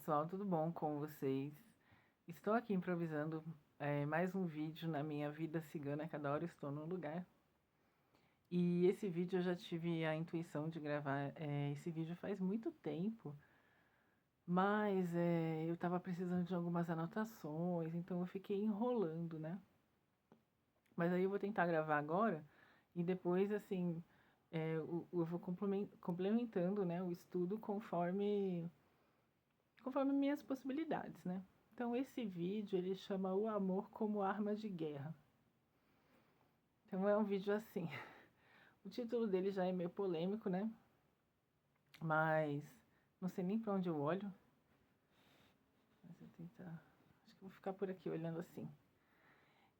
pessoal, tudo bom com vocês? Estou aqui improvisando mais um vídeo na minha vida cigana, cada hora eu estou num lugar. E esse vídeo eu já tive a intuição de gravar esse vídeo faz muito tempo, mas eu estava precisando de algumas anotações, então eu fiquei enrolando, né? Mas aí eu vou tentar gravar agora e depois, assim, eu vou complementando, né, o estudo conforme minhas possibilidades, né? Então esse vídeo ele chama O Amor como Arma de Guerra. Então é um vídeo assim. O título dele já é meio polêmico, né? Mas não sei nem para onde eu olho. Mas eu tentar. Acho que vou ficar por aqui olhando assim.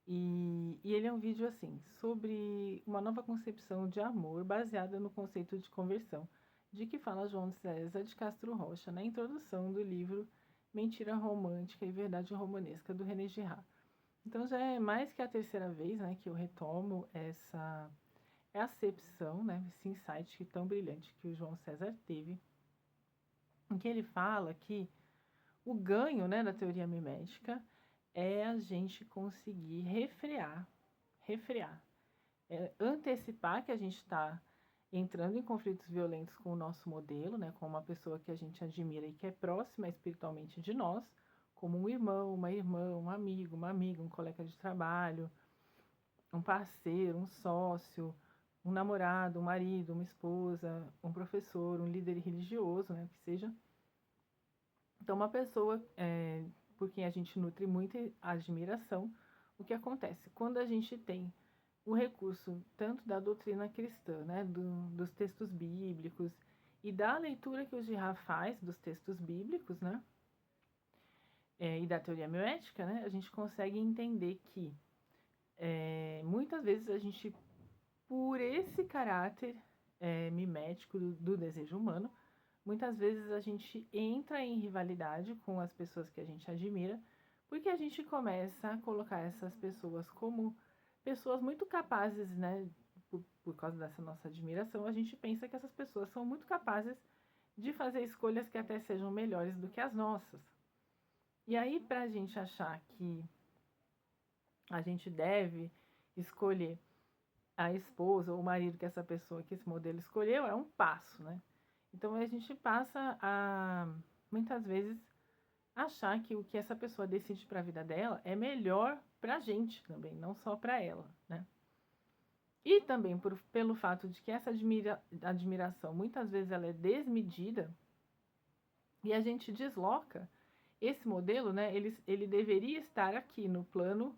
E ele é um vídeo assim sobre uma nova concepção de amor baseada no conceito de conversão, de que fala João César de Castro Rocha na introdução do livro Mentira Romântica e Verdade Romanesca do René Girard. Então já é mais que a terceira vez, né, que eu retomo essa acepção, né, esse insight tão brilhante que o João César teve, em que ele fala que o ganho, né, da teoria mimética é a gente conseguir refrear, antecipar que a gente está entrando em conflitos violentos com o nosso modelo, né, com uma pessoa que a gente admira e que é próxima espiritualmente de nós, como um irmão, uma irmã, um amigo, uma amiga, um colega de trabalho, um parceiro, um sócio, um namorado, um marido, uma esposa, um professor, um líder religioso, né, que seja. Então, uma pessoa por quem a gente nutre muita admiração, o que acontece? Quando a gente tem o recurso tanto da doutrina cristã, né, dos textos bíblicos e da leitura que o Girard faz dos textos bíblicos, né, e da teoria mimética, né, a gente consegue entender que muitas vezes a gente, por esse caráter mimético do desejo humano, muitas vezes a gente entra em rivalidade com as pessoas que a gente admira, porque a gente começa a colocar essas pessoas como pessoas muito capazes, né? Por causa dessa nossa admiração, a gente pensa que essas pessoas são muito capazes de fazer escolhas que até sejam melhores do que as nossas. E aí, para a gente achar que a gente deve escolher a esposa ou o marido que essa pessoa, que esse modelo escolheu, é um passo, né? Então a gente passa a, muitas vezes, achar que o que essa pessoa decide para a vida dela é melhor para a gente também, não só para ela, né? E também pelo fato de que essa admiração muitas vezes ela é desmedida e a gente desloca esse modelo, né? Ele deveria estar aqui no plano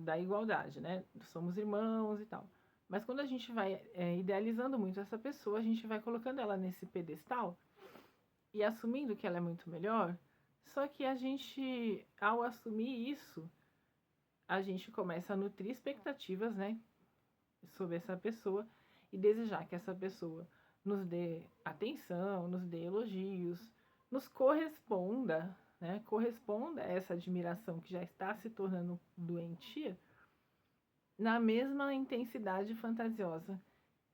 da igualdade, né? Somos irmãos e tal. Mas quando a gente vai idealizando muito essa pessoa, a gente vai colocando ela nesse pedestal e assumindo que ela é muito melhor. Só que a gente, ao assumir isso, a gente começa a nutrir expectativas, né, sobre essa pessoa e desejar que essa pessoa nos dê atenção, nos dê elogios, nos corresponda, né, corresponda a essa admiração que já está se tornando doentia na mesma intensidade fantasiosa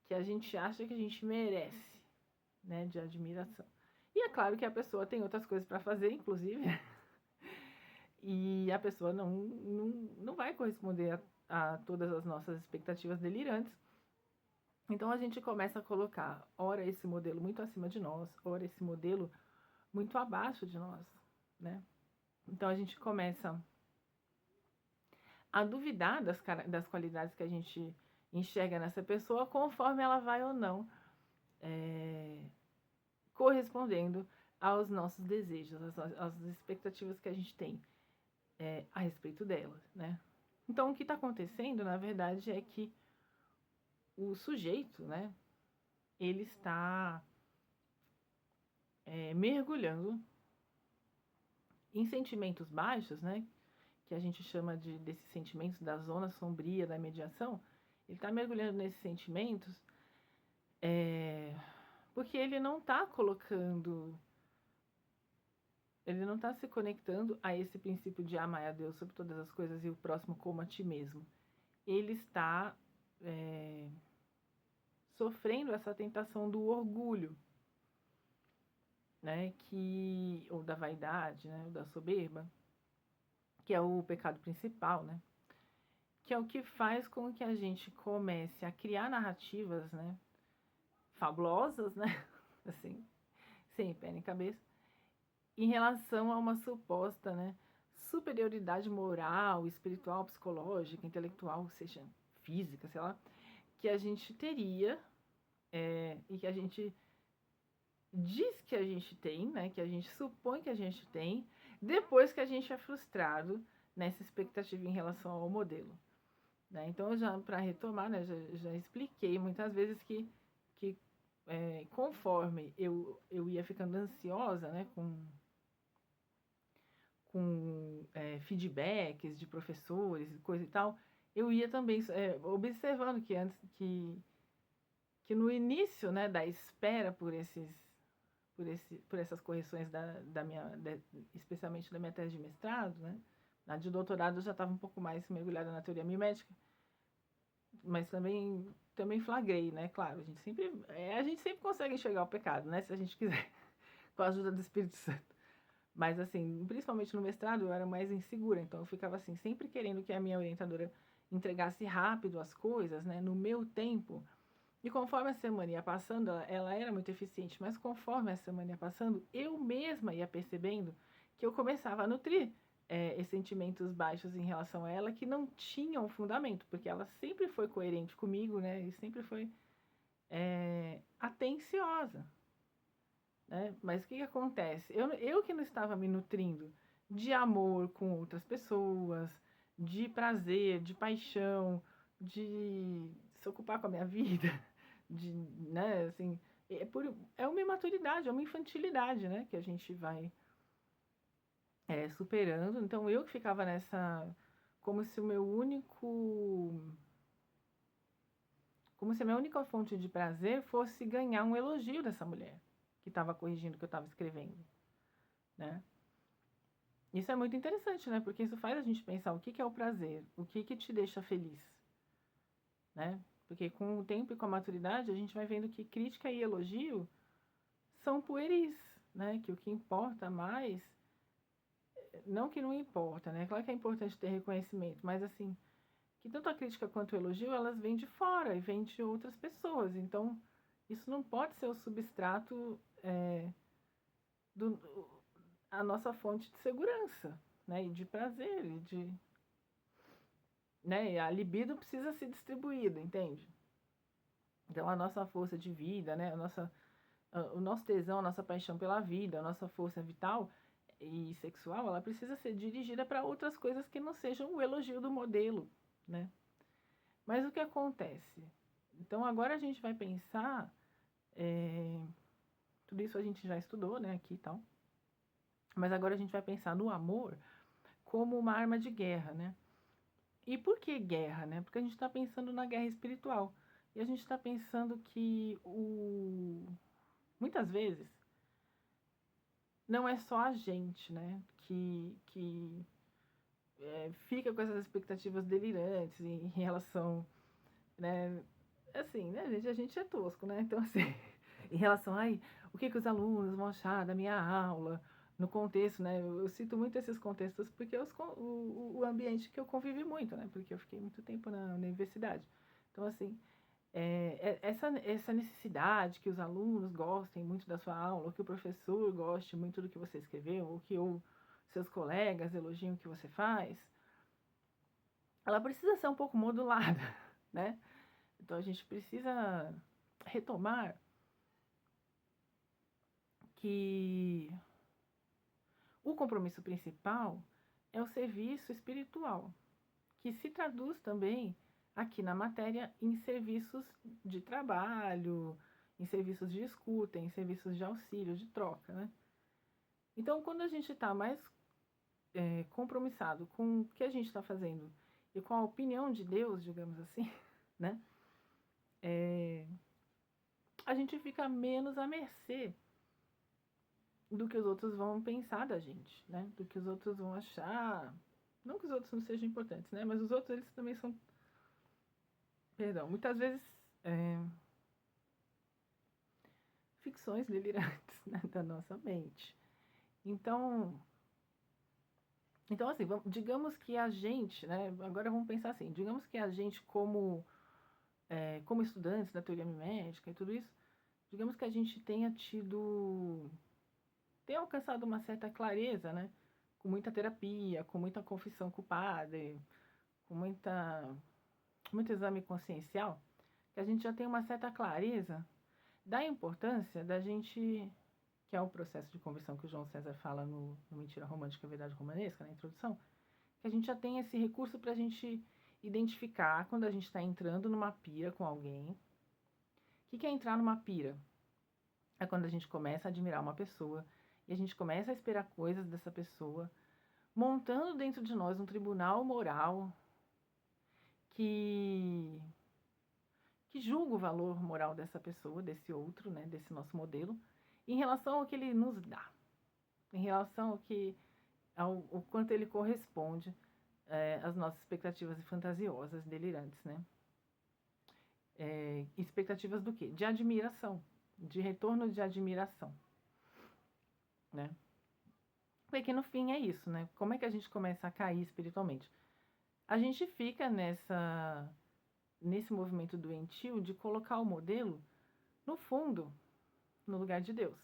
que a gente acha que a gente merece, né, de admiração. E é claro que a pessoa tem outras coisas para fazer, inclusive, e a pessoa não vai corresponder a todas as nossas expectativas delirantes. Então a gente começa a colocar, ora esse modelo muito acima de nós, ora esse modelo muito abaixo de nós, né? Então a gente começa a duvidar das qualidades que a gente enxerga nessa pessoa, conforme ela vai ou não correspondendo aos nossos desejos, às expectativas que a gente tem a respeito dela, né? Então o que está acontecendo, na verdade, é que o sujeito, né, ele está mergulhando em sentimentos baixos, né, que a gente chama desses sentimentos da zona sombria da mediação. Ele está mergulhando nesses sentimentos porque ele não está se conectando a esse princípio de amar a Deus sobre todas as coisas e o próximo como a ti mesmo. Ele está sofrendo essa tentação do orgulho. né, ou da vaidade, né, ou da soberba, que é o pecado principal, né, que é o que faz com que a gente comece a criar narrativas, né, fabulosas, né, assim, sem pé nem cabeça, em relação a uma suposta, né, superioridade moral, espiritual, psicológica, intelectual, ou seja, física, sei lá, que a gente teria, e que a gente diz que a gente tem, né, que a gente supõe que a gente tem, depois que a gente é frustrado nessa expectativa em relação ao modelo. Né? Então, já para retomar, né, já expliquei muitas vezes que conforme eu ia ficando ansiosa, né, com feedbacks de professores, coisa e tal, eu ia também observando que no início, né, da espera por essas correções especialmente da minha tese de mestrado, né, na de doutorado eu já estava um pouco mais mergulhada na teoria mimética, mas também flagrei, né, claro, a gente sempre consegue enxergar o pecado, né, se a gente quiser, com a ajuda do Espírito Santo. Mas, assim, principalmente no mestrado, eu era mais insegura, então eu ficava, assim, sempre querendo que a minha orientadora entregasse rápido as coisas, né, no meu tempo. E conforme a semana ia passando, ela era muito eficiente, mas conforme a semana ia passando, eu mesma ia percebendo que eu começava a nutrir sentimentos baixos em relação a ela que não tinham fundamento, porque ela sempre foi coerente comigo, né, e sempre foi atenciosa. Né? Mas o que acontece? Eu que não estava me nutrindo de amor com outras pessoas, de prazer, de paixão, de se ocupar com a minha vida, de, né, assim, é uma imaturidade, é uma infantilidade, né, que a gente vai superando. Então eu que ficava como se como se a minha única fonte de prazer fosse ganhar um elogio dessa mulher que estava corrigindo o que eu estava escrevendo, né? Isso é muito interessante, né? Porque isso faz a gente pensar o que é o prazer, o que te deixa feliz, né? Porque com o tempo e com a maturidade a gente vai vendo que crítica e elogio são pueris, né? Que o que importa mais, não que não importa, né? Claro que é importante ter reconhecimento, mas assim, que tanto a crítica quanto o elogio, elas vêm de fora e vêm de outras pessoas. Então, isso não pode ser o substrato do a nossa fonte de segurança, né? E de prazer, né? A libido precisa ser distribuída, entende? Então, a nossa força de vida, né? O nosso tesão, a nossa paixão pela vida, a nossa força vital e sexual, ela precisa ser dirigida para outras coisas que não sejam o elogio do modelo, né? Mas o que acontece? Então, agora a gente vai pensar, tudo isso a gente já estudou, né, aqui e tal, mas agora a gente vai pensar no amor como uma arma de guerra, né? E por que guerra, né? Porque a gente está pensando na guerra espiritual. E a gente está pensando que muitas vezes não é só a gente, né? Que fica com essas expectativas delirantes em relação, né? Assim, né, gente? A gente é tosco, né? Então, assim, em relação a o que os alunos vão achar da minha aula, no contexto, né? Eu cito muito esses contextos porque o ambiente que eu convivi muito, né? Porque eu fiquei muito tempo na universidade. Então, assim, essa necessidade que os alunos gostem muito da sua aula, ou que o professor goste muito do que você escreveu, ou que seus colegas elogiem o que você faz, ela precisa ser um pouco modulada, né? Então a gente precisa retomar que o compromisso principal é o serviço espiritual, que se traduz também aqui na matéria em serviços de trabalho, em serviços de escuta, em serviços de auxílio, de troca, né? Então, quando a gente está mais compromissado com o que a gente está fazendo e com a opinião de Deus, digamos assim, né? A gente fica menos à mercê do que os outros vão pensar da gente, né? Do que os outros vão achar. Não que os outros não sejam importantes, né? Mas os outros, eles também são... Perdão, muitas vezes ficções delirantes, né, da nossa mente. Então assim, digamos que a gente, né, agora vamos pensar assim, digamos que a gente como estudantes da teoria mimética e tudo isso, digamos que a gente tenha alcançado uma certa clareza, né, com muita terapia, com muita confissão com o padre, com muito exame consciencial, que a gente já tem uma certa clareza da importância da gente, que é o processo de conversão que o João César fala no Mentira Romântica, Verdade Romanesca, na introdução, que a gente já tem esse recurso para a gente identificar quando a gente está entrando numa pira com alguém. O que é entrar numa pira? É quando a gente começa a admirar uma pessoa e a gente começa a esperar coisas dessa pessoa, montando dentro de nós um tribunal moral que julga o valor moral dessa pessoa, desse outro, né, desse nosso modelo, em relação ao que ele nos dá, em relação ao quanto ele corresponde às nossas expectativas fantasiosas, delirantes, né? Expectativas do quê? De admiração, de retorno de admiração, né? Porque no fim é isso, né? Como é que a gente começa a cair espiritualmente? A gente fica nesse movimento doentio de colocar o modelo no fundo, no lugar de Deus,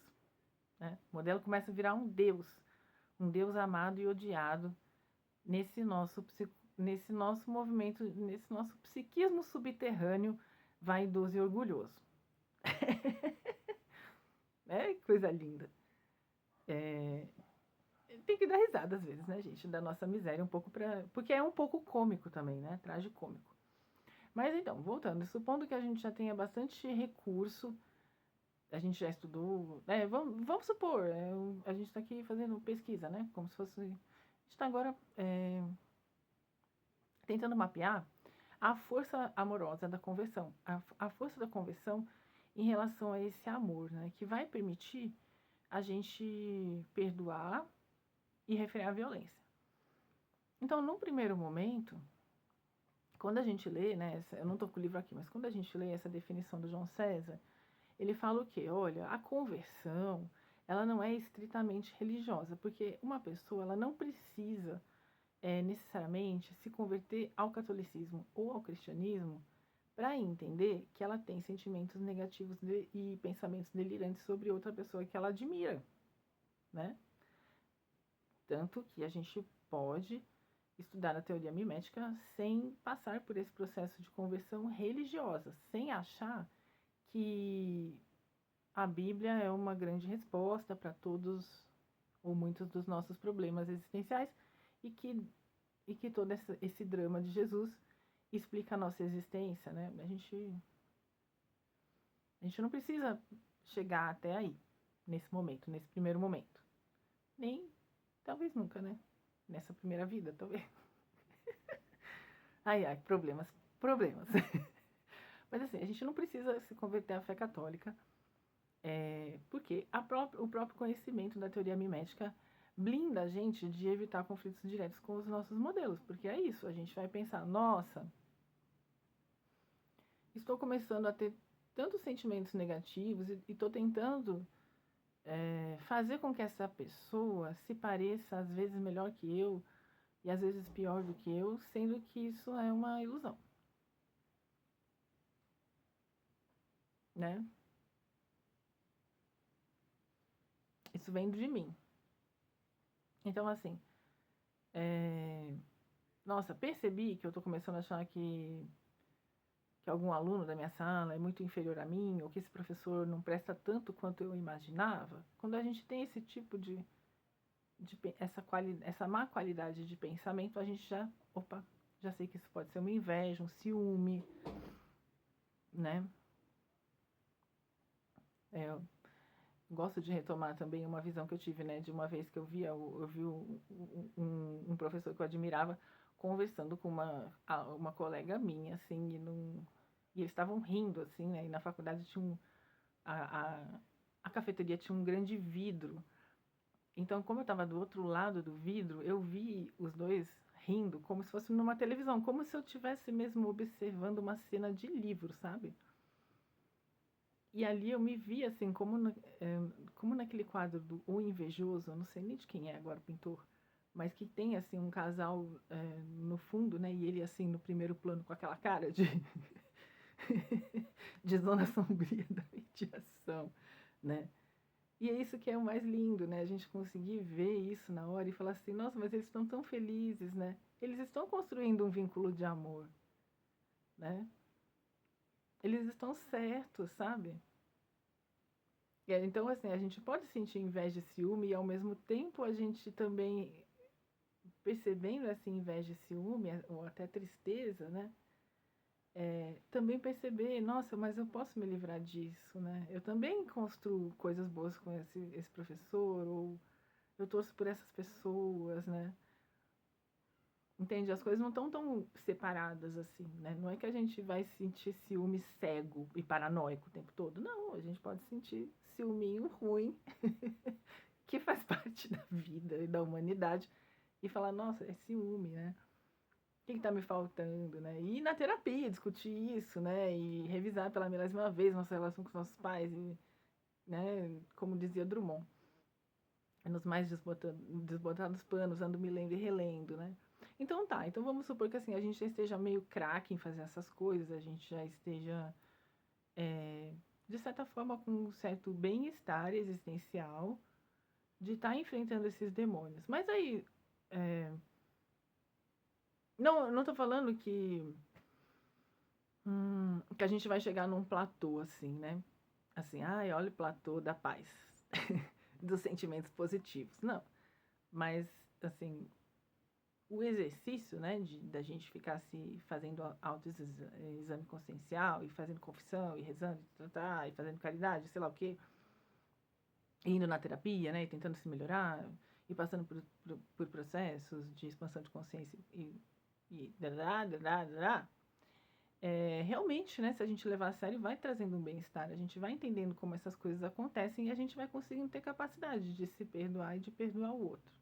né? O modelo começa a virar um Deus amado e odiado nesse nosso movimento, nesse nosso psiquismo subterrâneo, vaidoso e orgulhoso. Coisa linda. Tem que dar risada às vezes, né, gente, da nossa miséria um pouco porque é um pouco cômico também, né, tragicômico. Mas então, voltando, supondo que a gente já tenha bastante recurso, a gente já estudou, vamos supor, a gente está aqui fazendo pesquisa, né, como se fosse, a gente está agora tentando mapear a força amorosa da conversão, a força da conversão em relação a esse amor, né, que vai permitir a gente perdoar e refrear a violência. Então, num primeiro momento, quando a gente lê, né, eu não estou com o livro aqui, mas quando a gente lê essa definição do João César, ele fala o quê? Olha, a conversão, ela não é estritamente religiosa, porque uma pessoa, ela não precisa necessariamente se converter ao catolicismo ou ao cristianismo para entender que ela tem sentimentos negativos e pensamentos delirantes sobre outra pessoa que ela admira, né? Tanto que a gente pode estudar a teoria mimética sem passar por esse processo de conversão religiosa, sem achar que a Bíblia é uma grande resposta para todos ou muitos dos nossos problemas existenciais e que todo esse drama de Jesus explica a nossa existência, né? A gente não precisa chegar até aí, nesse momento, nesse primeiro momento. Nem, talvez nunca, né? Nessa primeira vida, talvez. Ai, problemas. Mas assim, a gente não precisa se converter à fé católica, porque o próprio conhecimento da teoria mimética blinda a gente de evitar conflitos diretos com os nossos modelos, porque é isso, a gente vai pensar, nossa, estou começando a ter tantos sentimentos negativos e estou tentando fazer com que essa pessoa se pareça às vezes melhor que eu e às vezes pior do que eu, sendo que isso é uma ilusão, né? Isso vem de mim. Então, assim, nossa, percebi que eu estou começando a achar que algum aluno da minha sala é muito inferior a mim, ou que esse professor não presta tanto quanto eu imaginava. Quando a gente tem esse tipo essa má qualidade de pensamento, a gente já sei que isso pode ser uma inveja, um ciúme, né? Eu gosto de retomar também uma visão que eu tive, né, de uma vez que eu vi um professor que eu admirava conversando com uma colega minha, assim, e eles estavam rindo, assim, né, e na faculdade tinha a cafeteria tinha um grande vidro. Então, como eu estava do outro lado do vidro, eu vi os dois rindo como se fosse numa televisão, como se eu estivesse mesmo observando uma cena de livro, sabe? E ali eu me vi assim, como naquele quadro do O Invejoso, eu não sei nem de quem é agora o pintor, mas que tem assim um casal no fundo, né? E ele assim no primeiro plano com aquela cara de, de zona sombria da mediação, né? E é isso que é o mais lindo, né? A gente conseguir ver isso na hora e falar assim, nossa, mas eles estão tão felizes, né? Eles estão construindo um vínculo de amor, né? Eles estão certos, sabe? Então, assim, a gente pode sentir inveja e ciúme e, ao mesmo tempo, a gente também, percebendo essa inveja e ciúme, ou até tristeza, né? Também perceber, nossa, mas eu posso me livrar disso, né? Eu também construo coisas boas com esse professor, ou eu torço por essas pessoas, né? Entende? As coisas não estão tão separadas assim, né? Não é que a gente vai sentir ciúme cego e paranoico o tempo todo. Não, a gente pode sentir ciúminho ruim, que faz parte da vida e da humanidade, e falar, nossa, é ciúme, né? O que está me faltando, né? E ir na terapia, discutir isso, né? E revisar pela milésima vez nossa relação com os nossos pais, e, né? Como dizia Drummond, nos mais desbotados panos, ando me lendo e relendo, né? Então tá, então vamos supor que assim, a gente já esteja meio craque em fazer essas coisas, a gente já esteja, de certa forma, com um certo bem-estar existencial, de estar enfrentando esses demônios. Mas aí, não tô falando que a gente vai chegar num platô assim, né? Assim, ai, olha o platô da paz, dos sentimentos positivos. Não, mas assim, o exercício, né, da gente ficar se fazendo autoexame consciencial e fazendo confissão e rezando e fazendo caridade, sei lá o quê, indo na terapia, né, e tentando se melhorar e passando por processos de expansão de consciência e realmente, né, se a gente levar a sério, vai trazendo um bem-estar, a gente vai entendendo como essas coisas acontecem e a gente vai conseguindo ter capacidade de se perdoar e de perdoar o outro.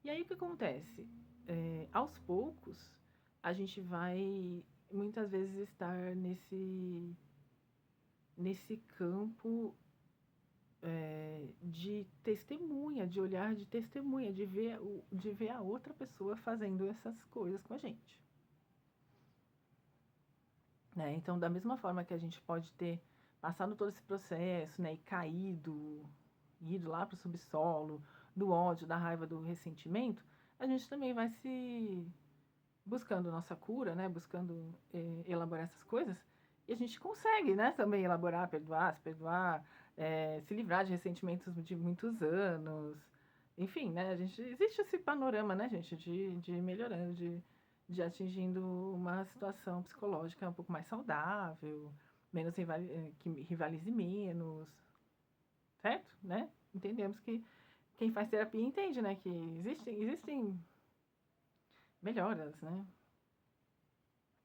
E aí o que acontece? Aos poucos, a gente vai muitas vezes estar nesse campo de testemunha, de olhar de testemunha, de ver a outra pessoa fazendo essas coisas com a gente. Né? Então, da mesma forma que a gente pode ter passado todo esse processo, né, e caído, ido lá para o subsolo do ódio, da raiva, do ressentimento, a gente também vai se buscando nossa cura, né, buscando elaborar essas coisas, e a gente consegue, né, também elaborar, perdoar, se perdoar, se livrar de ressentimentos de muitos anos, enfim, né, existe esse panorama, né, gente, de ir melhorando, de atingindo uma situação psicológica um pouco mais saudável, menos que rivalize menos, certo? Né? Entendemos que quem faz terapia entende, né, que existem melhoras, né?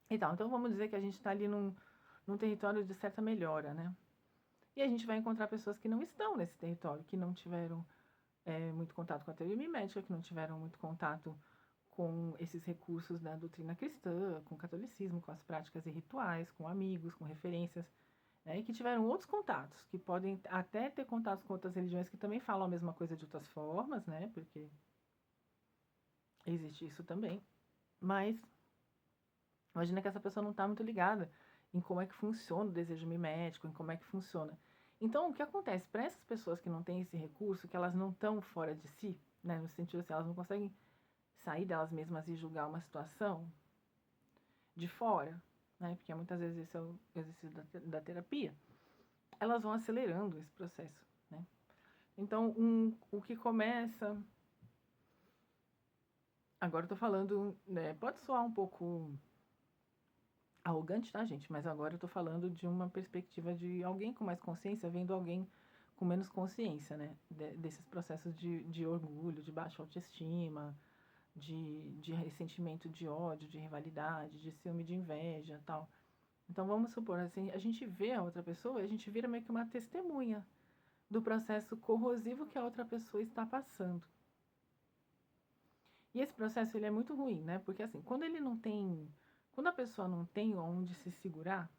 Então vamos dizer que a gente está ali num território de certa melhora, né? E a gente vai encontrar pessoas que não estão nesse território, que não tiveram muito contato com a teoria mimética, que não tiveram muito contato com esses recursos da doutrina cristã, com o catolicismo, com as práticas e rituais, com amigos, com referências, né, e que tiveram outros contatos, que podem até ter contatos com outras religiões que também falam a mesma coisa de outras formas, né, porque existe isso também, mas imagina que essa pessoa não está muito ligada em como é que funciona o desejo mimético, em como é que funciona. Então, o que acontece para essas pessoas que não têm esse recurso, que elas não estão fora de si, né, no sentido assim, elas não conseguem sair delas mesmas e julgar uma situação de fora, né, porque muitas vezes esse é o exercício da terapia, elas vão acelerando esse processo, né. Então, o que começa... Agora eu tô falando, né, pode soar um pouco arrogante, tá, gente? Mas agora eu tô falando de uma perspectiva de alguém com mais consciência vendo alguém com menos consciência, né? Desses processos de orgulho, de baixa autoestima, de ressentimento, de ódio, de rivalidade, de ciúme, de inveja, tal. Então vamos supor, assim, a gente vê a outra pessoa e a gente vira meio que uma testemunha do processo corrosivo que a outra pessoa está passando. E esse processo, ele é muito ruim, né? Porque, assim, quando a pessoa não tem onde se segurar,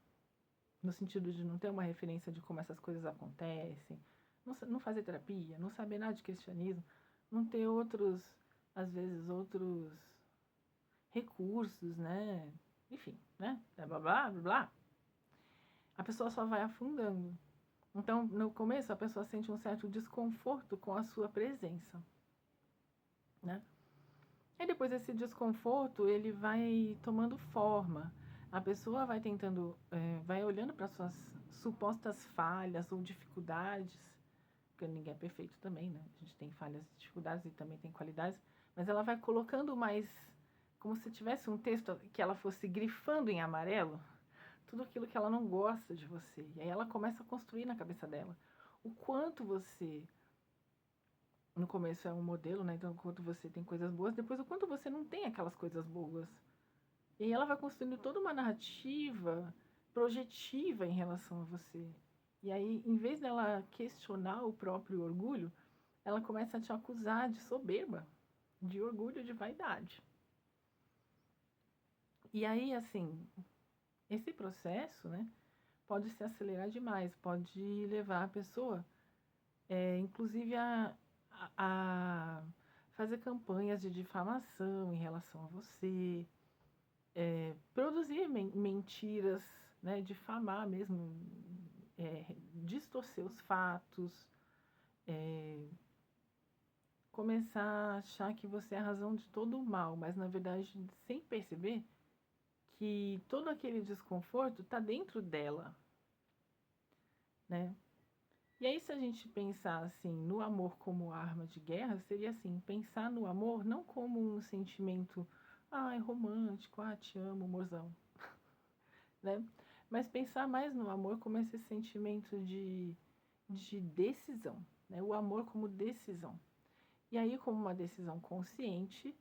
no sentido de não ter uma referência de como essas coisas acontecem, não fazer terapia, não saber nada de cristianismo, não ter outros, às vezes, outros recursos, né? Enfim, né? Blá, blá, blá, blá. A pessoa só vai afundando. Então, no começo, a pessoa sente um certo desconforto com a sua presença, né? E depois esse desconforto, ele vai tomando forma. A pessoa vai tentando, vai olhando para suas supostas falhas ou dificuldades, porque ninguém é perfeito também, né? A gente tem falhas e dificuldades e também tem qualidades, mas ela vai colocando mais, como se tivesse um texto que ela fosse grifando em amarelo, tudo aquilo que ela não gosta de você. E aí ela começa a construir na cabeça dela o quanto você, no começo é um modelo, né? Então, o quanto você tem coisas boas, depois o quanto você não tem aquelas coisas boas. E aí ela vai construindo toda uma narrativa projetiva em relação a você. E aí, em vez dela questionar o próprio orgulho, ela começa a te acusar de soberba, de orgulho, de vaidade. E aí, assim, esse processo, né, pode se acelerar demais, pode levar a pessoa, inclusive, a fazer campanhas de difamação em relação a você, produzir mentiras, né, difamar mesmo, distorcer os fatos, começar a achar que você é a razão de todo o mal, mas na verdade sem perceber que todo aquele desconforto está dentro dela, né? E aí, se a gente pensar assim no amor como arma de guerra, seria assim, pensar no amor não como um sentimento, romântico, te amo, morzão, né? Mas pensar mais no amor como esse sentimento de decisão, né? O amor como decisão. E aí, como uma decisão consciente,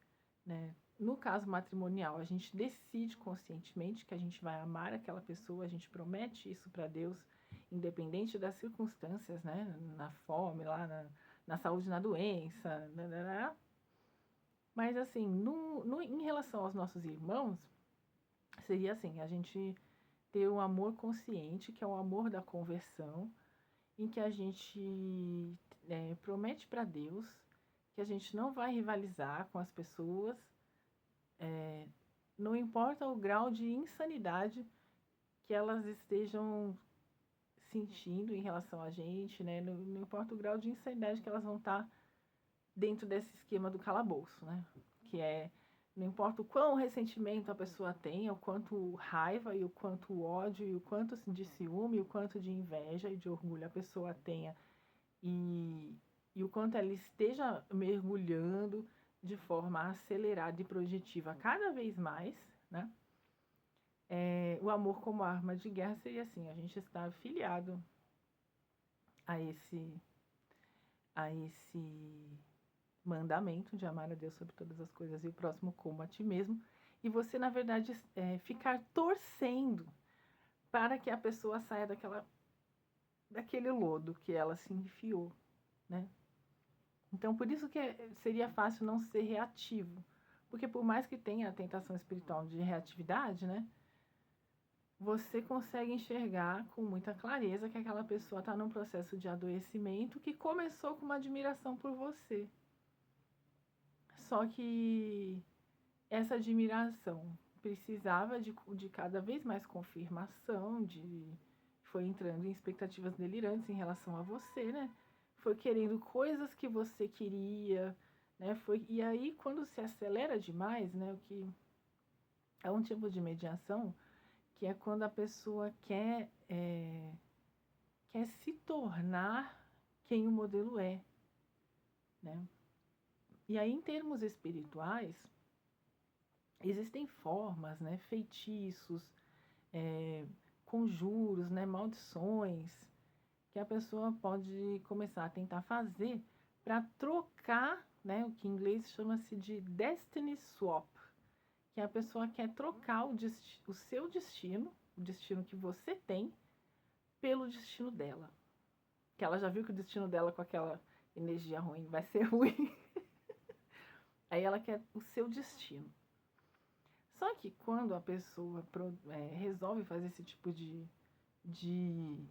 né? No caso matrimonial, a gente decide conscientemente que a gente vai amar aquela pessoa, a gente promete isso para Deus, independente das circunstâncias, né? Na fome, lá na saúde, na doença, né? Mas assim, em relação aos nossos irmãos, seria assim, a gente ter um amor consciente, que é o amor da conversão, em que a gente promete para Deus que a gente não vai rivalizar com as pessoas, não importa o grau de insanidade que elas estejam sentindo em relação a gente, né? Não importa o grau de insanidade que elas vão estar dentro desse esquema do calabouço, né? Que não importa o quão ressentimento a pessoa tenha, o quanto raiva e o quanto ódio e o quanto de ciúme, e o quanto de inveja e de orgulho a pessoa tenha e o quanto ela esteja mergulhando de forma acelerada e projetiva cada vez mais, né? O amor como arma de guerra seria assim, a gente está afiliado a esse mandamento de amar a Deus sobre todas as coisas e o próximo como a ti mesmo, e você, na verdade, ficar torcendo para que a pessoa saia daquele lodo que ela se enfiou, né? Então, por isso que seria fácil não ser reativo, porque por mais que tenha a tentação espiritual de reatividade, né? Você consegue enxergar com muita clareza que aquela pessoa está num processo de adoecimento que começou com uma admiração por você. Só que essa admiração precisava de cada vez mais confirmação, foi entrando em expectativas delirantes em relação a você, né? Foi querendo coisas que você queria, né? E aí, quando se acelera demais, né? O que é um tipo de mediação, que é quando a pessoa quer se tornar quem o modelo é, né? E aí, em termos espirituais, existem formas, né? Feitiços, conjuros, né? Maldições, que a pessoa pode começar a tentar fazer para trocar, né? O que em inglês chama-se de destiny swap, que a pessoa quer trocar o seu destino, o destino que você tem, pelo destino dela. Que ela já viu que o destino dela com aquela energia ruim vai ser ruim. Aí ela quer o seu destino. Só que quando a pessoa resolve fazer esse tipo de de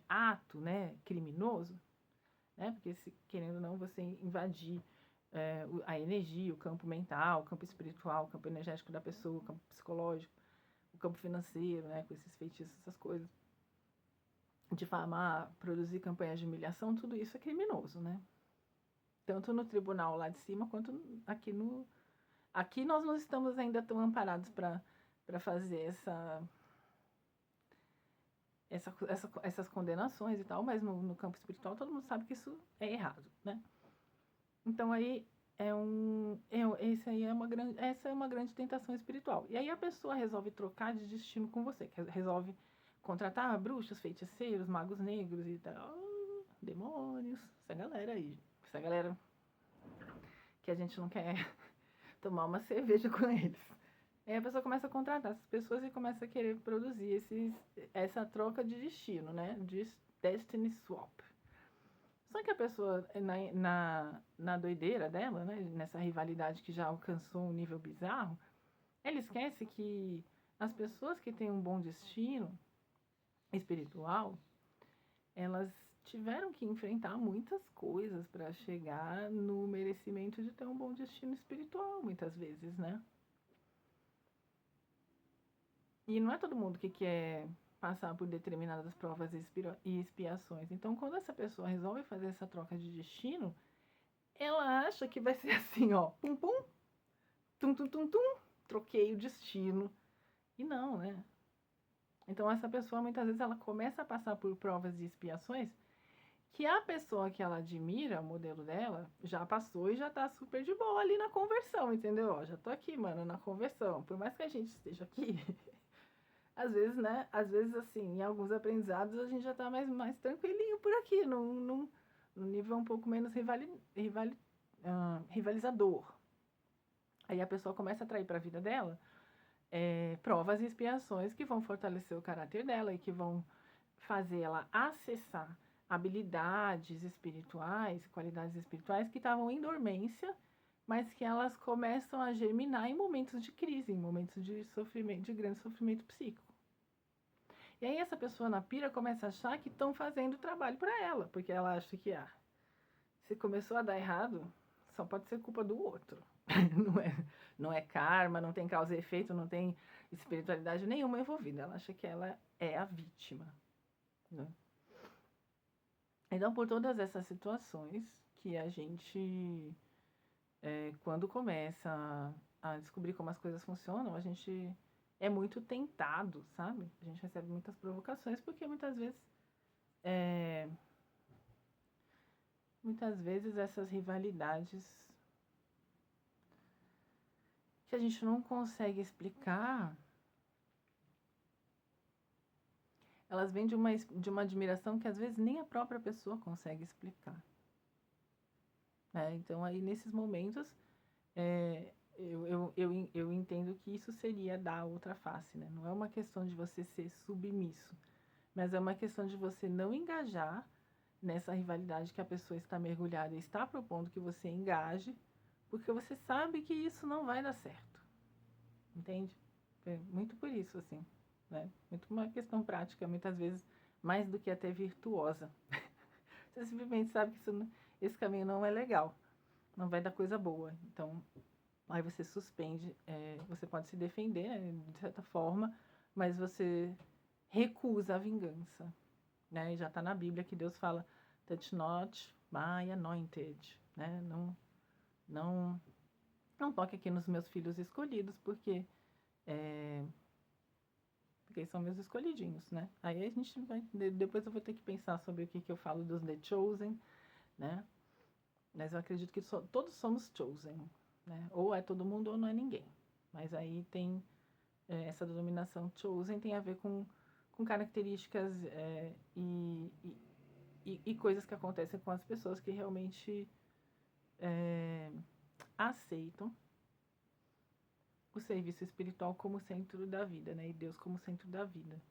ato, né, criminoso, né? Porque, querendo ou não, você invadir a energia, o campo mental, o campo espiritual, o campo energético da pessoa, o campo psicológico, o campo financeiro, né, com esses feitiços, essas coisas, difamar, produzir campanhas de humilhação, tudo isso é criminoso, né? Tanto no tribunal lá de cima, quanto aqui no... Aqui nós não estamos ainda tão amparados para fazer essas condenações e tal, mas no campo espiritual todo mundo sabe que isso é errado, né? Então aí essa é uma grande tentação espiritual. E aí a pessoa resolve trocar de destino com você, resolve contratar bruxos, feiticeiros, magos negros e tal, demônios, essa galera que a gente não quer tomar uma cerveja com eles. Aí a pessoa começa a contratar essas pessoas e começa a querer produzir essa troca de destino, né? De Destiny Swap. Só que a pessoa, na doideira dela, né? Nessa rivalidade que já alcançou um nível bizarro, ela esquece que as pessoas que têm um bom destino espiritual, elas tiveram que enfrentar muitas coisas para chegar no merecimento de ter um bom destino espiritual, muitas vezes, né? E não é todo mundo que quer passar por determinadas provas e expiações. Então, quando essa pessoa resolve fazer essa troca de destino, ela acha que vai ser assim, ó, pum pum, tum tum tum tum, troquei o destino. E não, né? Então, essa pessoa, muitas vezes, ela começa a passar por provas e expiações que a pessoa que ela admira, o modelo dela, já passou e já tá super de boa ali na conversão, entendeu? Ó, já tô aqui, mano, na conversão. Por mais que a gente esteja aqui, às vezes, né? Às vezes, assim, em alguns aprendizados a gente já tá mais tranquilinho por aqui, num nível um pouco menos rivalizador. Aí a pessoa começa a atrair para a vida dela provas e expiações que vão fortalecer o caráter dela e que vão fazer ela acessar habilidades espirituais, qualidades espirituais que estavam em dormência, mas que elas começam a germinar em momentos de crise, em momentos de sofrimento, de grande sofrimento psíquico. E aí essa pessoa na pira começa a achar que estão fazendo o trabalho para ela, porque ela acha que se começou a dar errado, só pode ser culpa do outro. Não é karma, não tem causa e efeito, não tem espiritualidade nenhuma envolvida. Ela acha que ela é a vítima, né? Então, por todas essas situações que a gente, quando começa a descobrir como as coisas funcionam, a gente é muito tentado, sabe? A gente recebe muitas provocações porque muitas vezes essas rivalidades que a gente não consegue explicar, elas vêm de uma admiração que às vezes nem a própria pessoa consegue explicar. Então, aí nesses momentos, eu entendo que isso seria dar outra face, né? Não é uma questão de você ser submisso, mas é uma questão de você não engajar nessa rivalidade que a pessoa está mergulhada e está propondo que você engaje, porque você sabe que isso não vai dar certo. Entende? É muito por isso, assim, né? Muito uma questão prática, muitas vezes mais do que até virtuosa. Você simplesmente sabe que esse caminho não é legal, não vai dar coisa boa. Então, aí você suspende, você pode se defender, né, de certa forma, mas você recusa a vingança, né? E já está na Bíblia que Deus fala, touch not my anointed, né? Não toque aqui nos meus filhos escolhidos, porque eles são meus escolhidinhos, né? Aí a gente vai, depois eu vou ter que pensar sobre o que eu falo dos The Chosen, né? Mas eu acredito que todos somos chosen, né? Ou é todo mundo ou não é ninguém. Mas aí tem essa denominação chosen tem a ver com características e coisas que acontecem com as pessoas que realmente aceitam o serviço espiritual como centro da vida, né? E Deus como centro da vida.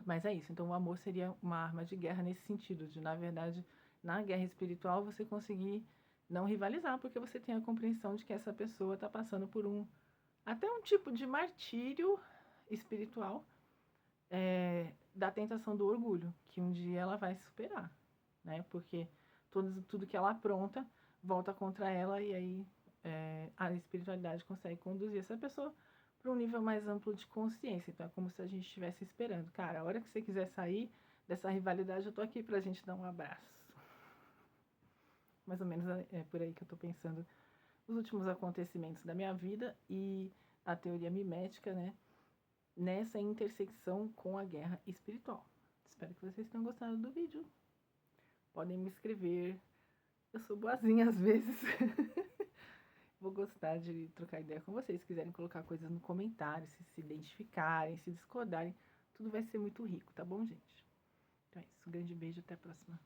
Mas é isso. Então, o amor seria uma arma de guerra nesse sentido, de, na verdade, na guerra espiritual, você conseguir não rivalizar, porque você tem a compreensão de que essa pessoa está passando por até um tipo de martírio espiritual, da tentação do orgulho, que um dia ela vai superar, né? Porque tudo que ela apronta volta contra ela e aí a espiritualidade consegue conduzir essa pessoa para um nível mais amplo de consciência. Então é como se a gente estivesse esperando. Cara, a hora que você quiser sair dessa rivalidade, eu tô aqui pra gente dar um abraço. Mais ou menos é por aí que eu tô pensando os últimos acontecimentos da minha vida e a teoria mimética, né? Nessa intersecção com a guerra espiritual. Espero que vocês tenham gostado do vídeo. Podem me escrever. Eu sou boazinha às vezes. Vou gostar de trocar ideia com vocês. Se quiserem colocar coisas no comentário, se identificarem, se discordarem, tudo vai ser muito rico, tá bom, gente? Então é isso. Um grande beijo, até a próxima.